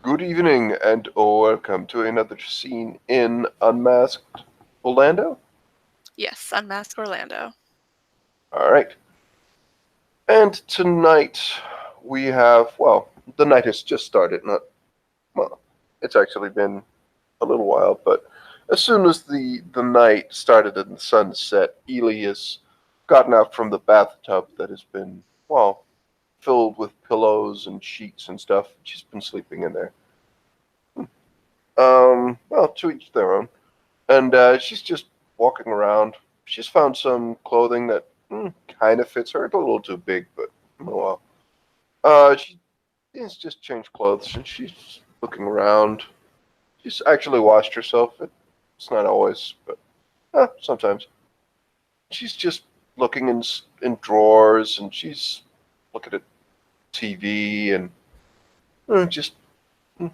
Good evening and welcome to another scene in Unmasked Orlando. Yes, Unmask Orlando. Alright. And tonight we have, the night has just started. Well, it's actually been a little while, but as soon as the night started and the sun set, Ely has gotten out from the bathtub that has been, filled with pillows and sheets and stuff. She's been sleeping in there. To each their own. And she's just walking around. She's found some clothing that kind of fits her. It's a little too big, but oh well. She has just changed clothes and she's looking around. She's actually washed herself. It's not always, but sometimes. She's just looking in drawers and she's looking at TV and just mm,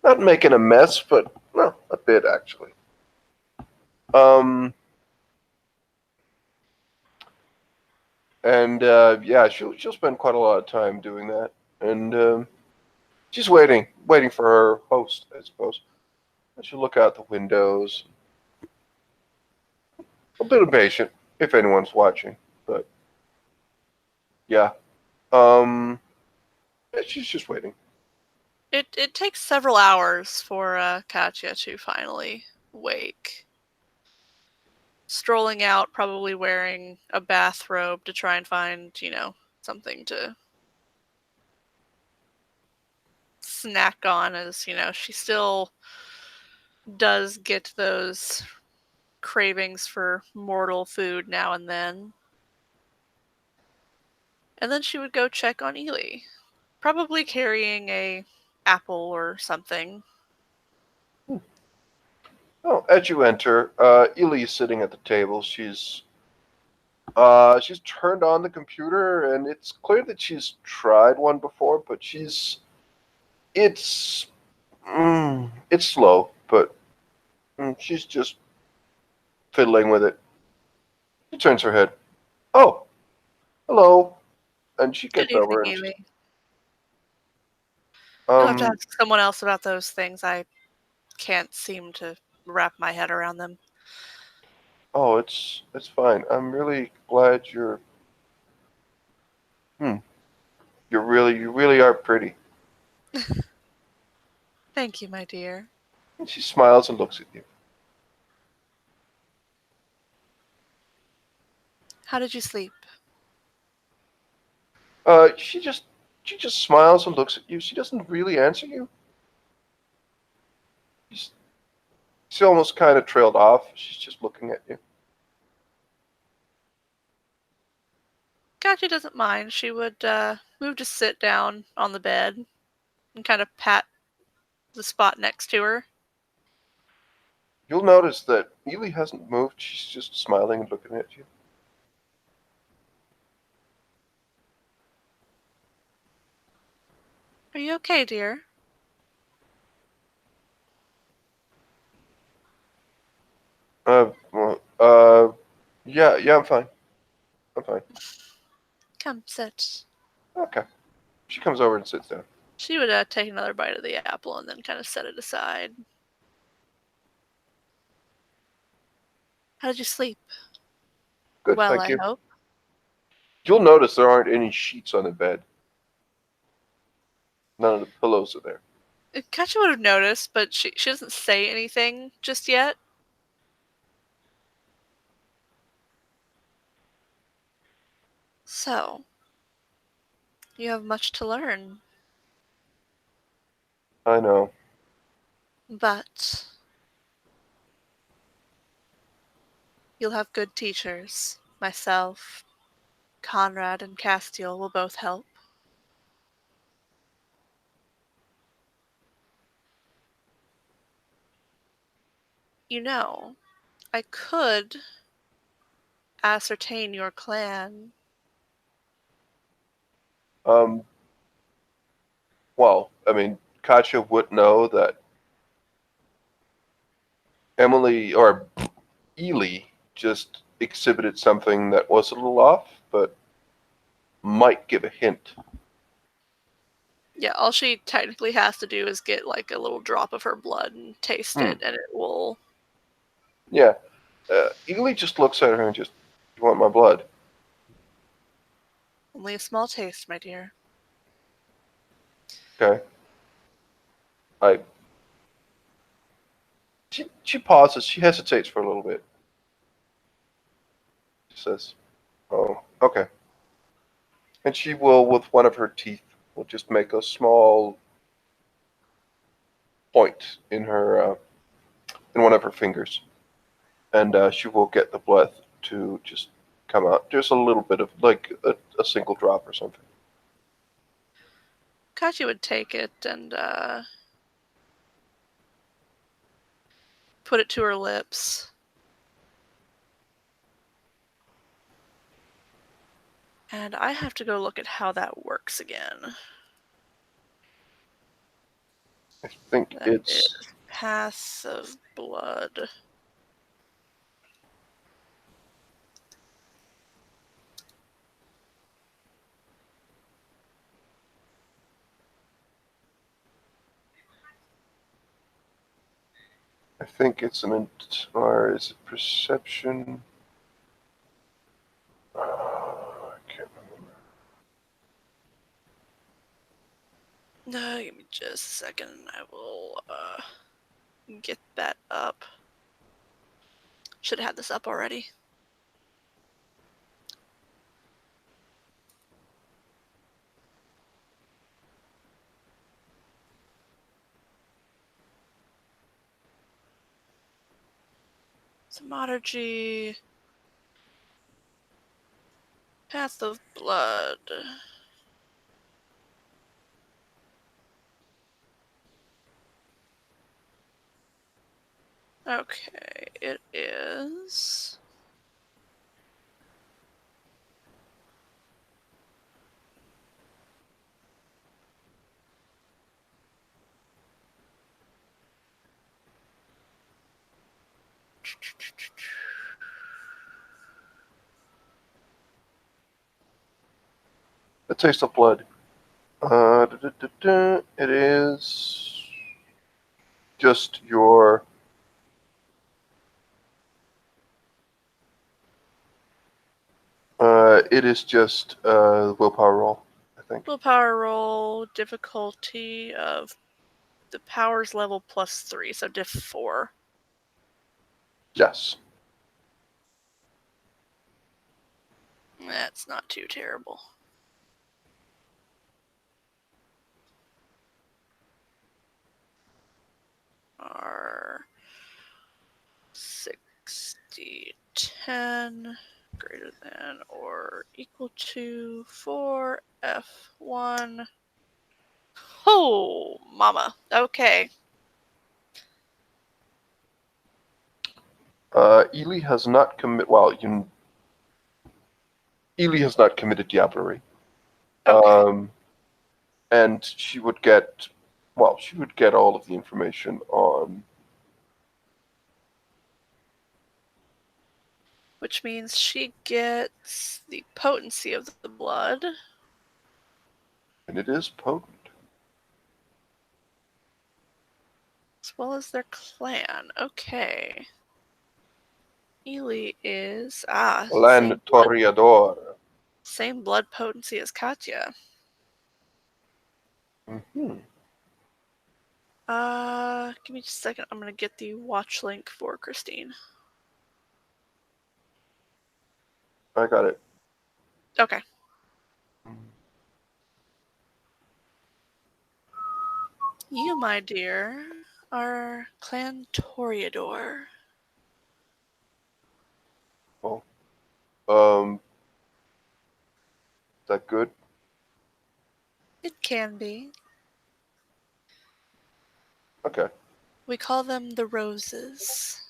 not making a mess, but a bit actually. Um, And yeah, she'll spend quite a lot of time doing that, and she's waiting for her host, I suppose. And she'll look out the windows, a bit impatient if anyone's watching, but yeah, um, yeah, she's just waiting. It takes several hours for Katya to finally wake. Strolling out, probably wearing a bathrobe to try and find, something to snack on, as, she still does get those cravings for mortal food now and then. And then she would go check on Ely, probably carrying a apple or something. Oh, as you enter, Ely is sitting at the table. She's turned on the computer, and it's clear that she's tried one before, but it's it's slow, but she's just fiddling with it. She turns her head. Oh, hello. And she Good gets evening, over and Ely. she's, You'll have to um, ask someone else about those things. I can't seem to wrap my head around them. oh, it's fine. I'm really glad hmm, you really are pretty. Thank you, my dear. And she smiles and looks at you. How did you sleep? Uh, she just, she just smiles and looks at you. She doesn't really answer you. She's, she almost kind of trailed off. She's just looking at you. Katya doesn't mind. She would move to sit down on the bed and kind of pat the spot next to her. You'll notice that Ely hasn't moved. She's just smiling and looking at you. Are you okay, dear? Well, yeah, I'm fine. I'm fine. Come, sit. Okay. She comes over and sits down. She would take another bite of the apple and then kind of set it aside. How did you sleep? Good, Well, thank I you. hope. You'll notice there aren't any sheets on the bed. None of the pillows are there. Katya would have noticed, but she doesn't say anything just yet. So, you have much to learn. I know. But you'll have good teachers. Myself, Conrad, and Castiel will both help. You know, I could ascertain your clan. Um, I mean, Katja would know that Emily or Ely just exhibited something that was a little off, but might give a hint. Yeah, all she technically has to do is get like a little drop of her blood and taste it, and it will. Yeah. Ely just looks at her and just, "You want my blood?" Only a small taste, my dear. Okay. I. She pauses. She hesitates for a little bit. She says, "Oh, okay." And she will, with one of her teeth, will just make a small point in her in one of her fingers, and she will get the blood to just come out, just a little bit of like a single drop or something. Katya would take it and put it to her lips. And I have to go look at how that works again. I think That it's is passive blood. I think it's or is it perception? I can't remember. No, give me just a second. I will get that up. Should have had this up already. Somatergy. Passive blood. Okay, it is. The taste of blood. It is just your. It is just willpower roll, I think. Willpower roll, difficulty of the powers level +3, so diff 4. Yes. That's not too terrible. Are 60, 10, greater than or equal to 4, F1. Oh, mama. Okay. Ely has not commit. Well, Ely has not committed diablerie. Okay. And she would get. Well, she would get all of the information on. Which means she gets the potency of the blood. And it is potent. As well as their clan. Okay. Ely is Lan Toreador. same blood potency as Katya. Mm-hmm. Give me just a second. I'm gonna get the watch link for Christine. I got it. Okay. You, my dear, are Clan Toreador. Oh. Is that good? It can be. Okay. We call them the Roses.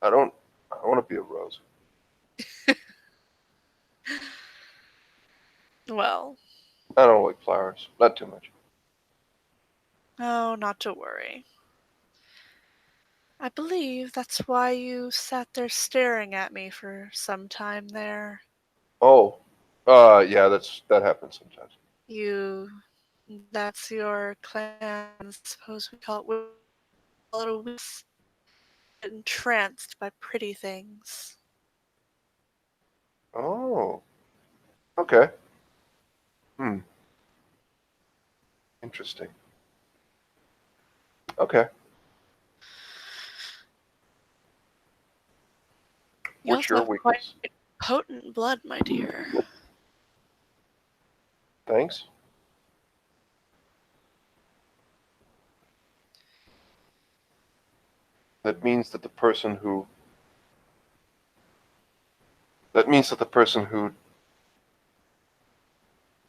I don't want to be a rose. Well, I don't like flowers. Not too much. oh, not to worry. I believe that's why you sat there staring at me for some time there. Oh. Yeah, that happens sometimes. You, that's your clan. Suppose we call it a weakness. Entranced by pretty things. Oh, okay. Hmm, interesting. Okay. You What's also your have quite weakness? potent blood, my dear. Thanks. That means that the person who that means that the person who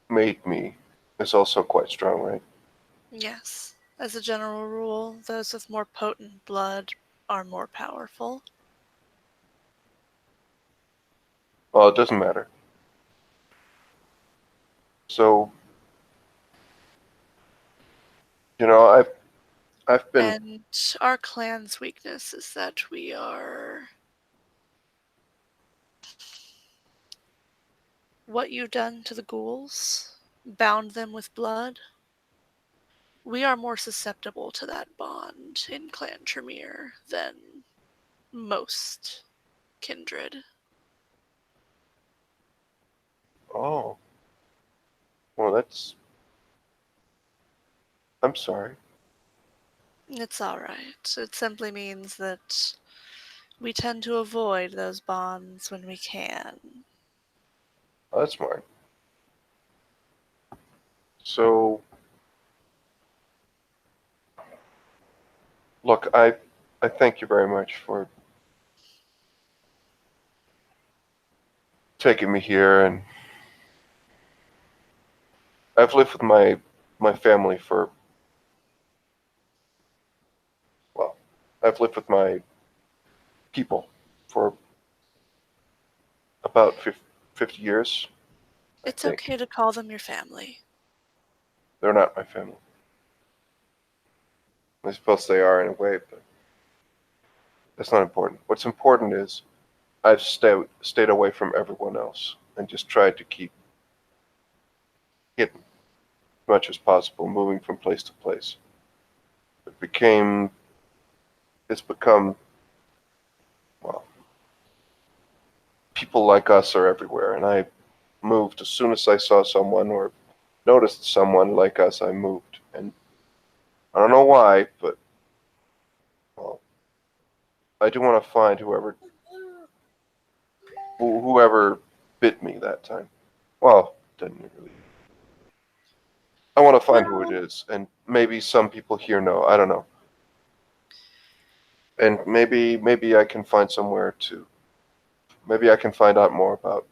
made me is also quite strong, right? Yes. As a general rule, those with more potent blood are more powerful. Well, it doesn't matter. So, I've been. And our clan's weakness is that we are. What you've done to the ghouls, bound them with blood, we are more susceptible to that bond in Clan Tremere than most kindred. Oh, well, that's. I'm sorry. It's alright. It simply means that we tend to avoid those bonds when we can. Oh, that's smart. So, look, I thank you very much for taking me here, and I've lived with my family for well, I've lived with my people for about 50 years, I It's think. okay to call them your family. They're not my family. I suppose they are in a way, but that's not important. What's important is I've stayed away from everyone else and just tried to keep hidden as much as possible, moving from place to place. It became it's become well, people like us are everywhere, and I moved as soon as I saw someone or noticed someone like us. I moved, and I don't know why, but well, I do want to find whoever bit me that time. Well, didn't really. I want to find who it Well, is, and maybe some people here know. I don't know, and maybe I can find somewhere to. Maybe I can find out more about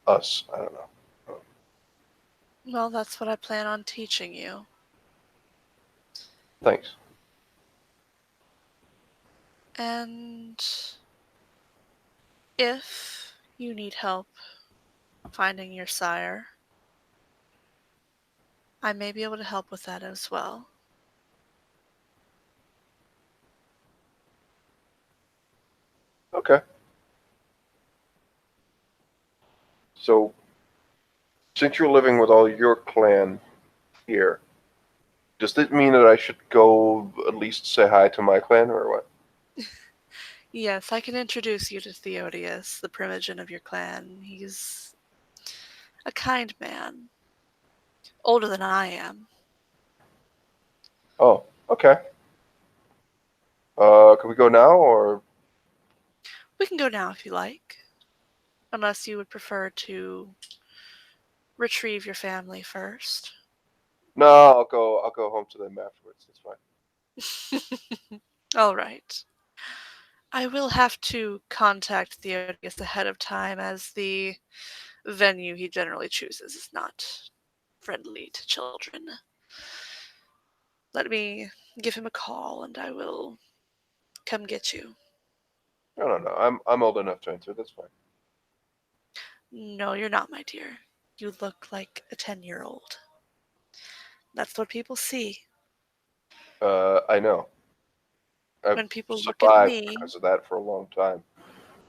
us. I don't know. well, that's what I plan on teaching you. Thanks. And if you need help finding your sire, I may be able to help with that as well. Okay. So, since you're living with all your clan here, does that mean that I should go at least say hi to my clan, or what? Yes, I can introduce you to Theodius, the primogen of your clan. He's a kind man, older than I am. Oh, okay. Can we go now, or We can go now if you like, unless you would prefer to retrieve your family first. no? I'll go home to them afterwards. That's fine. All right. I will have to contact Theodius ahead of time as the venue he generally chooses is not friendly to children. Let me give him a call and I will come get you. No. I'm old enough to enter. That's fine. No, you're not, my dear. You look like a 10-year-old. That's what people see. I know. I've When people look at survived me, because of that for a long time.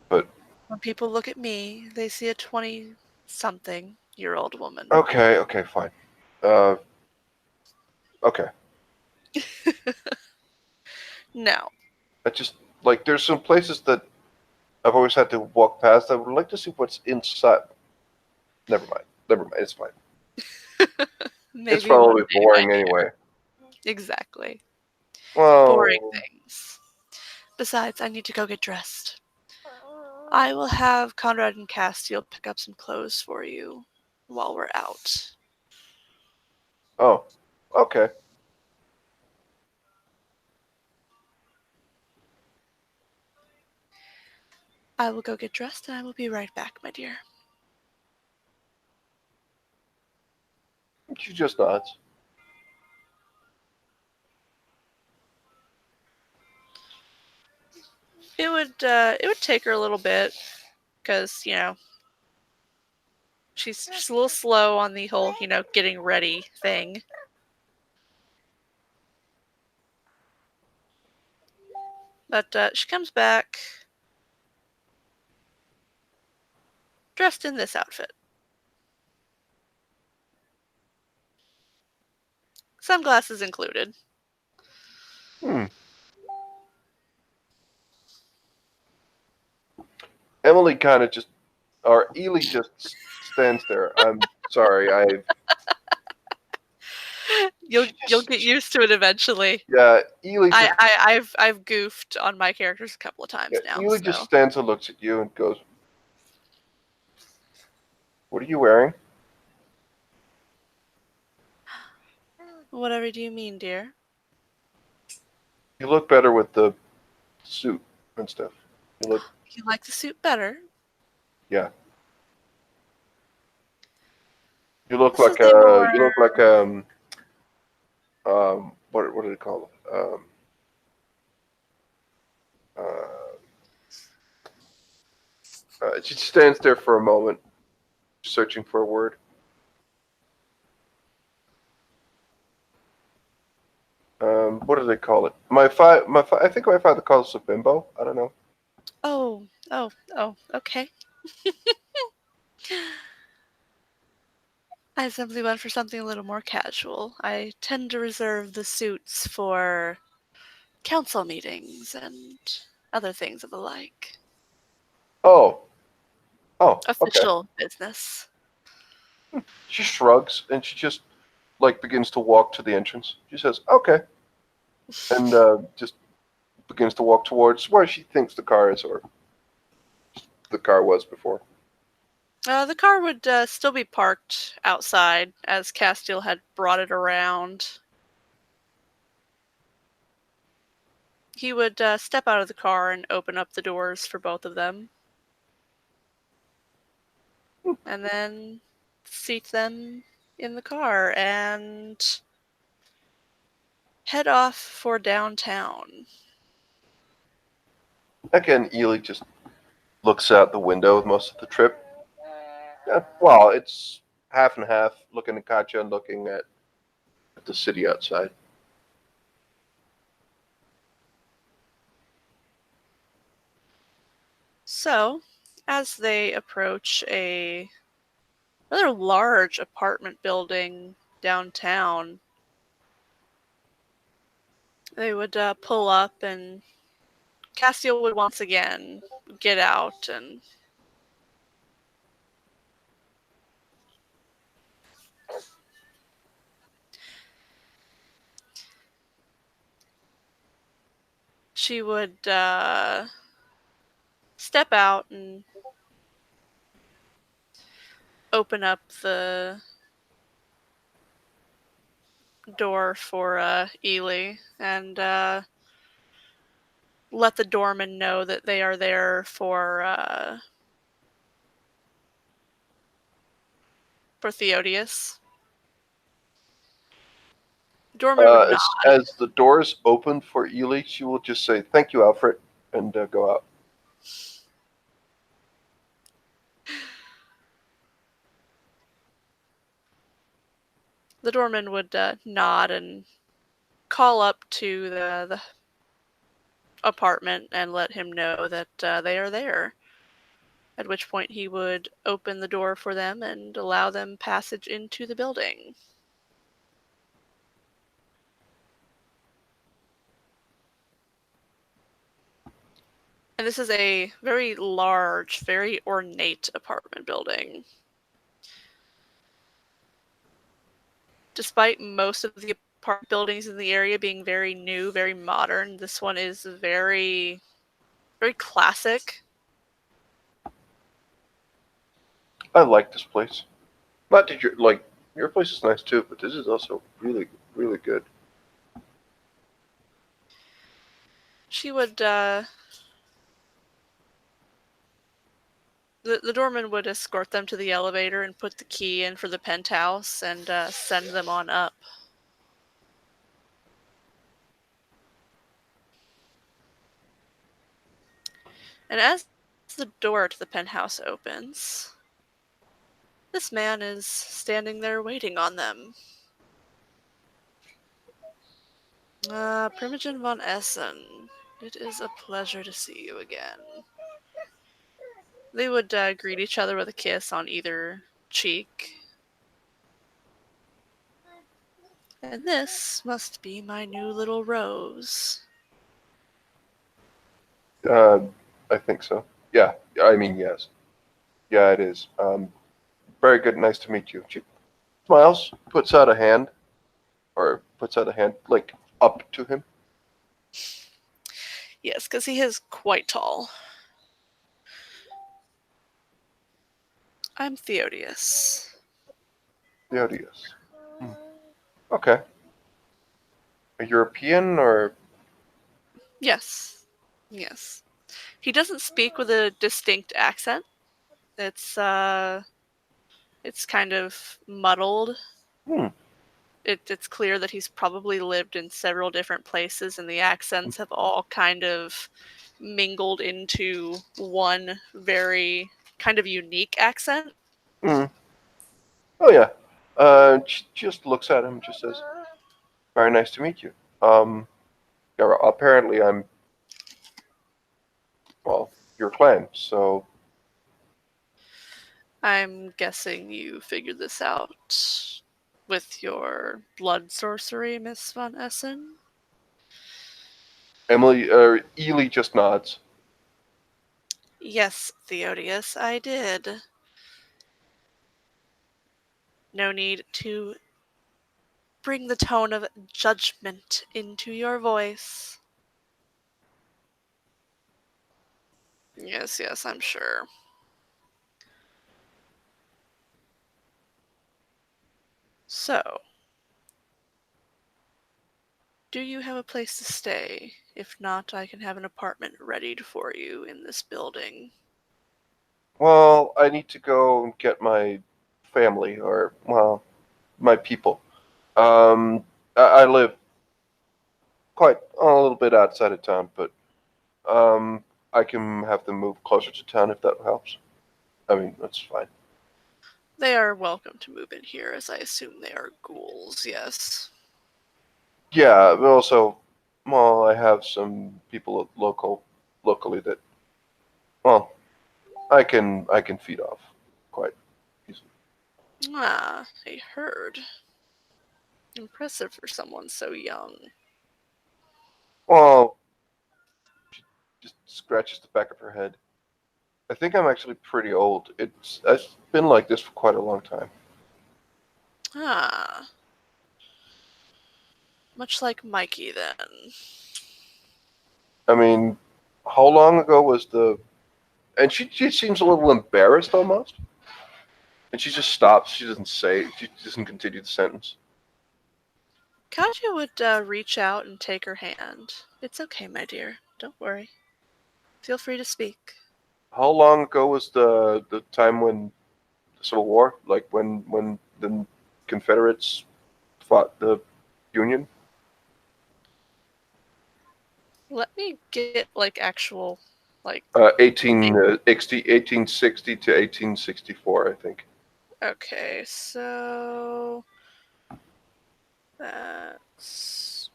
But when people look at me, they see a 20 something. 7-year-old woman. Okay, fine. Uh, okay. Now, I just like there's some places that I've always had to walk past. I would like to see what's inside. Never mind. Never mind. It's fine. It's maybe one probably day, my boring dear. anyway. Exactly. Boring Well, things. Besides, I need to go get dressed. I will have Conrad and Castiel pick up some clothes for you while we're out. oh, okay. I will go get dressed and I will be right back, my dear. She just nods. It would take her a little bit because she's just a little slow on the whole getting ready thing. But she comes back dressed in this outfit. Sunglasses included. Hmm. Emily kind of just, or Ely just stands there. I'm sorry. You'll She you'll get just, used to it eventually. yeah. Ely just, I've goofed on my characters a couple of yeah, times now, Ely just so stands and looks at you and goes, "What are you wearing?" whatever do you mean, dear? You look better with the suit and stuff. You look, You like the suit better? yeah. You look This is like a more what do they call it? Uh, she stands there for a moment, searching for a word. What do they call it? I think my father calls us a bimbo. I don't know. oh, okay. I simply went for something a little more casual. I tend to reserve the suits for council meetings and other things of the like. Oh, okay. Official business. She shrugs and she just like begins to walk to the entrance. She says, "Okay," and just begins to walk towards where she thinks the car is, or the car was before. The car would still be parked outside as Castiel had brought it around. He would step out of the car and open up the doors for both of them, and then seat them in the car and head off for downtown. Again, Ely just looks out the window most of the trip. Yeah, well, it's half and half, looking at Katja and looking at the city outside. So, as they approach a rather large apartment building downtown, they would pull up, and Castiel would once again get out and she would step out and open up the door for Ely and let the doorman know that they are there for Theodius. Doorman would nod. As the doors open for Ely, she will just say, "Thank you, Alfred," and go out. The doorman would nod and call up to the apartment and let him know that they are there. at which point he would open the door for them and allow them passage into the building. And this is a very large, very ornate apartment building. Despite most of the apartment buildings in the area being very new, very modern, this one is very, very classic. I like this place. Not that you're like your place is nice too, but this is also really, really good. She would, the doorman would escort them to the elevator and put the key in for the penthouse and send them on up. And as the door to the penthouse opens, this man is standing there waiting on them. Primogen von Essen, it is a pleasure to see you again. They would greet each other with a kiss on either cheek. And this must be my new little Rose. Uh, I think so. Yeah, I mean yes. Yeah, it is. Very good. Nice to meet you. She smiles, puts out a hand like up to him. Yes, because he is quite tall. I'm Theodius. Theodius. Hmm. Okay. A European or Yes. Yes. He doesn't speak with a distinct accent. It's it's kind of muddled. hmm. It's clear that he's probably lived in several different places and the accents have all kind of mingled into one very kind of unique accent. Hmm. Oh yeah. She just looks at him, just says, "Very nice to meet you." Yeah, apparently I'm well, your clan, so I'm guessing you figured this out with your blood sorcery, Miss Von Essen? Ely just nods. Yes, Theodius, I did. No need to bring the tone of judgment into your voice. Yes, yes, I'm sure. So, do you have a place to stay? If not, I can have an apartment readied for you in this building. Well, I need to go and get my family, or well, my people. I live quite a little bit outside of town, but I can have them move closer to town if that helps. I mean, that's fine. They are welcome to move in here, as I assume they are ghouls, yes. Yeah, but also, well, I have some people locally that, well, I can feed off quite easily. Ah, a herd. Impressive for someone so young. Well, she just scratches the back of her head. I think I'm actually pretty old. I've been like this for quite a long time. Ah, much like Mikey then. I mean, how long ago was the? And she seems a little embarrassed almost, and she just stops. She doesn't say. She doesn't continue the sentence. Katya would reach out and take her hand. It's okay, my dear. Don't worry. Feel free to speak. How long ago was the time when the Civil War, like when the Confederates fought the Union? Let me get like actual like 1860 to 1864, I think. okay, so that's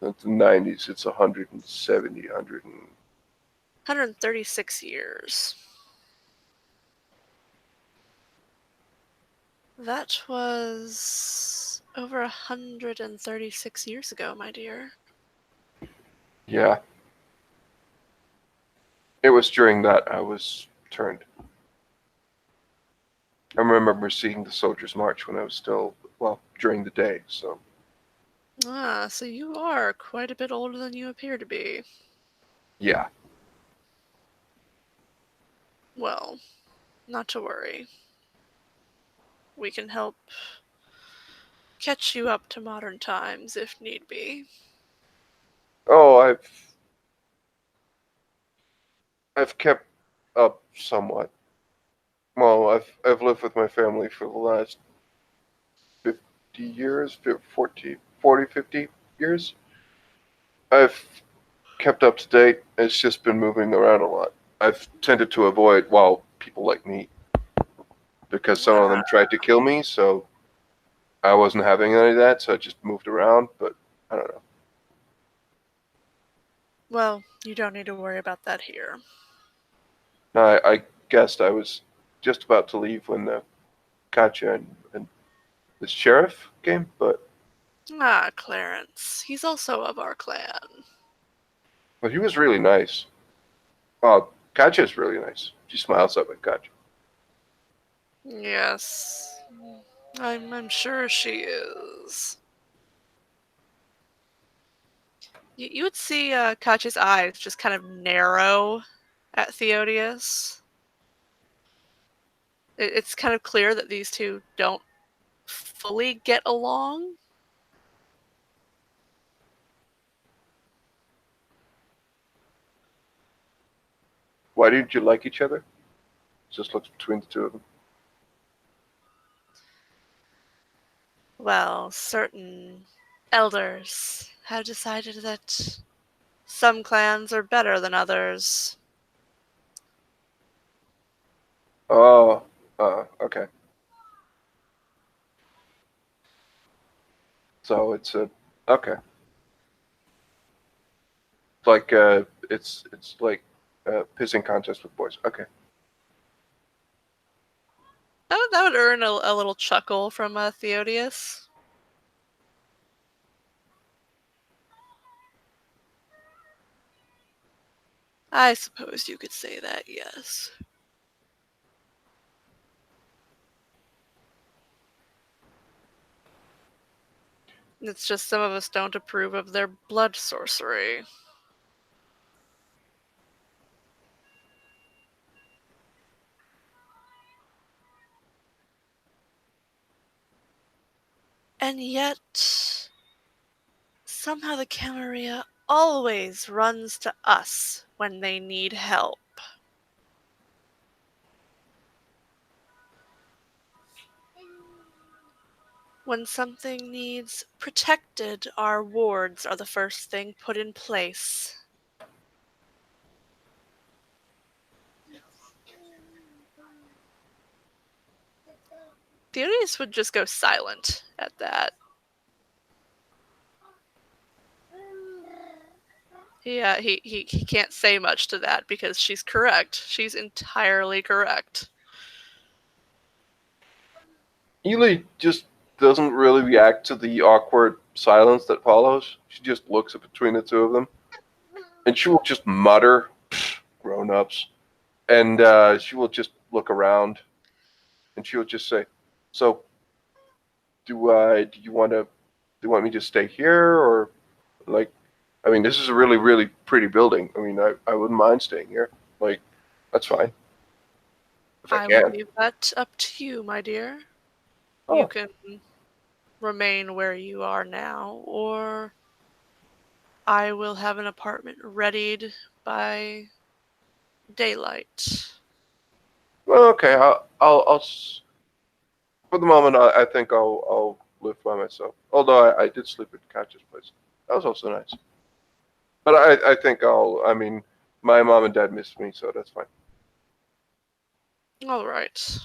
That's the 90s. It's 170, 100. 136 years. That was over 136 years ago, my dear. Yeah. It was during that I was turned. I remember seeing the Soldiers March when I was still, well, during the day, so. Ah, so you are quite a bit older than you appear to be. Yeah. Well, not to worry. We can help catch you up to modern times if need be. Oh, I've kept up somewhat. Well, I've lived with my family for the last 50 years, 40, 50 years. I've kept up to date. It's just been moving around a lot. I've tended to avoid, well, people like me, because some of them Ah, tried to kill me, so I wasn't having any of that, so I just moved around, but I don't know. well, you don't need to worry about that here. No, I guessed I was just about to leave when the Katja and the sheriff came, Ah, Clarence. He's also of our clan. but he was really nice. Oh, Katja's really nice. She smiles at me, Katja. Yes, I'm sure she is. You would see Katya's eyes just kind of narrow at Theodius. It's kind of clear that these two don't fully get along. Why didn't you like each other? Just looks between the two of them. Well, certain elders have decided that some clans are better than others. Oh, okay. So it's a okay. Like it's like a pissing contest with boys. Okay. That would earn a little chuckle from Theodius. I suppose you could say that, yes. It's just some of us don't approve of their blood sorcery. And yet, somehow the Camarilla always runs to us when they need help. When something needs protected, our wards are the first thing put in place. Theodius would just go silent at that. He can't say much to that because she's correct. She's entirely correct. Ely just doesn't really react to the awkward silence that follows. She just looks at between the two of them, and she will just mutter, "Grown-ups," and she will just look around, and she will just say, "So, do you want to? Do you want me to stay here, or like? I mean, this is a really, really pretty building. I mean, I wouldn't mind staying here. Like, that's fine if I I will can." leave that up to you, my dear. You Oh, can remain where you are now, or I will have an apartment readied by daylight. well, okay. For the moment, I think I'll live by myself. Although I did sleep at Katja's place. That was also nice. But I think I mean, my mom and dad missed me, so that's fine. All right.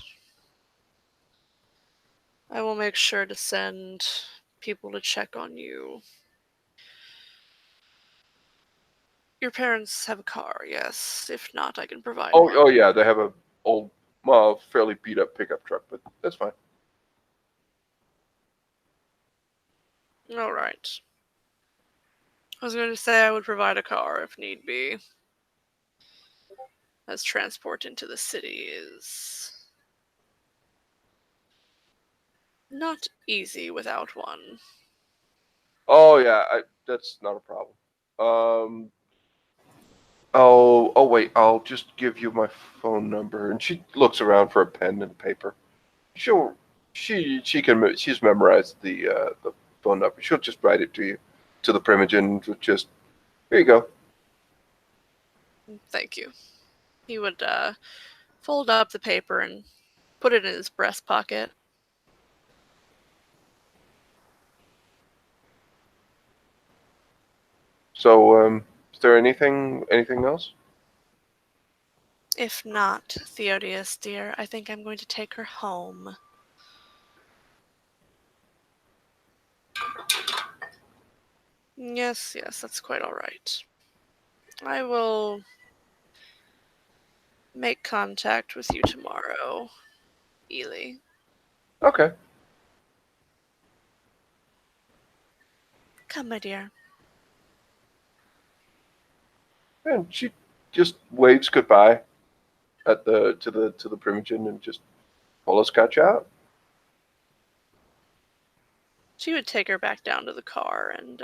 I will make sure to send people to check on you. Your parents have a car, yes. If not, I can provide Oh, one. oh yeah, they have a old, well, fairly beat up pickup truck, but that's fine. All right. I was going to say I would provide a car if need be, as transport into the city is not easy without one. Oh yeah, that's not a problem. Um, oh wait, I'll just give you my phone number. And she looks around for a pen and paper. She'll, she's memorized the phone number. She'll just write it to you, to the Primogen. Just here you go. Thank you. He would fold up the paper and put it in his breast pocket. So, is there anything else? If not, Theodius, dear, I think I'm going to take her home. Yes, yes, that's quite all right. I will make contact with you tomorrow, Ely. Okay. Come, my dear. And she just waves goodbye at the Primogen and just follows Scotch out. She would take her back down to the car, and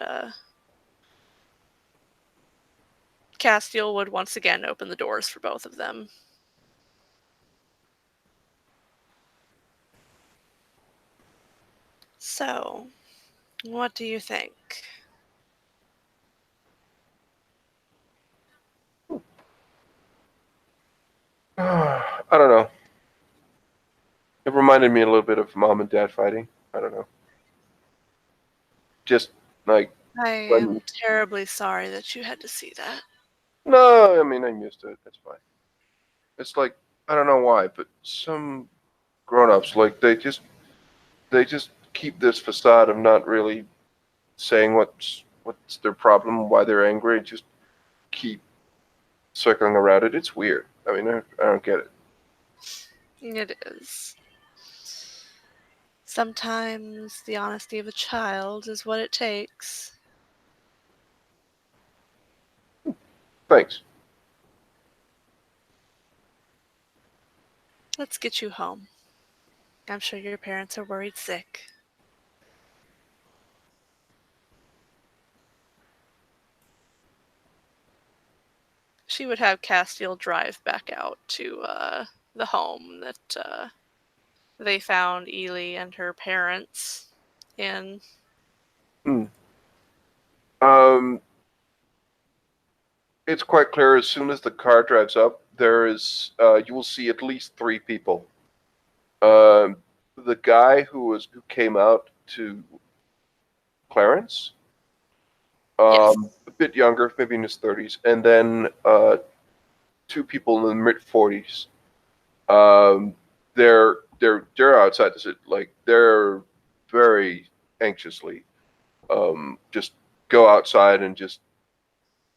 Castiel would once again open the doors for both of them. So, what do you think? I don't know. It reminded me a little bit of mom and dad fighting. I don't know. Just like I when. am terribly sorry that you had to see that. No, I mean I'm used to it. That's fine. It's like I don't know why, but some grown-ups like they just keep this facade of not really saying what's their problem, why they're angry. Just keep circling around it. It's weird. I mean, I don't get it. It is. Sometimes the honesty of a child is what it takes. Thanks. Let's get you home. I'm sure your parents are worried sick. She would have Castiel drive back out to the home that they found Ely and her parents in. Hmm. Um, it's quite clear as soon as the car drives up, there is you will see at least three people. Um, the guy who came out to Clarence, Yes. a bit younger, maybe in his 30s, and then two people in the mid 40s. Um, they're outside the city, like they're very anxiously just go outside and just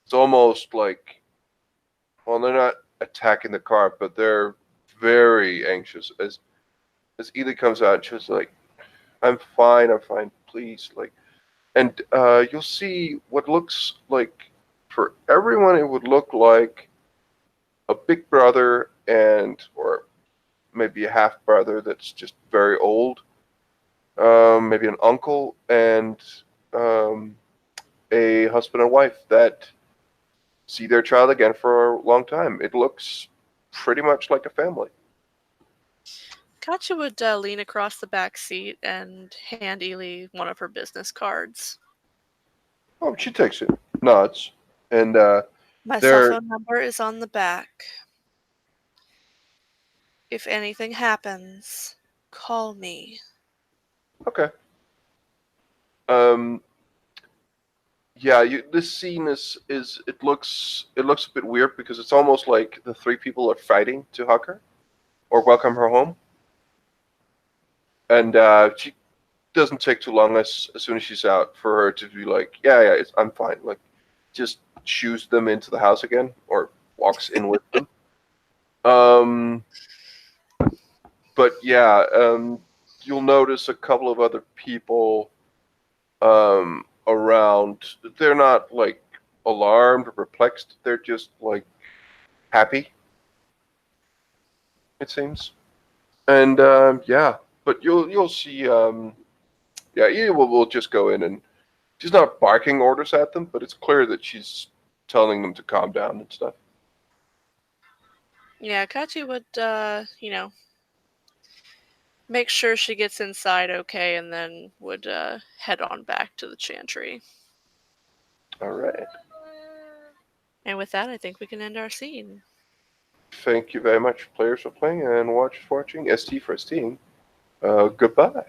it's almost like well they're not attacking the car, but they're very anxious as Ely comes out. She's like, I'm fine, please, like, and you'll see what looks like for everyone it would look like a big brother and or maybe a half brother that's just very old, maybe an uncle and um, a husband and wife that see their child again for a long time. It looks pretty much like a family. Katja would lean across the back seat and hand Ely one of her business cards. Oh, she takes it, nods, and My cell they're phone number is on the back. If anything happens, call me. okay. Um, yeah, this scene is it looks a bit weird because it's almost like the three people are fighting to hug her or welcome her home, and she doesn't take too long as soon as she's out for her to be like, yeah, I'm fine. Like, just shoos them into the house again, or walks in with them. Um, but yeah, you'll notice a couple of other people around. They're not like alarmed or perplexed. They're just like happy, it seems. And yeah, but you'll see. Yeah, Edie will just go in, and she's not barking orders at them, but it's clear that she's telling them to calm down and stuff. Yeah, Kachi would, make sure she gets inside okay, and then would head on back to the chantry. All right. And with that, I think we can end our scene. Thank you very much, players, for playing, and watchers for watching. ST for STing. Goodbye.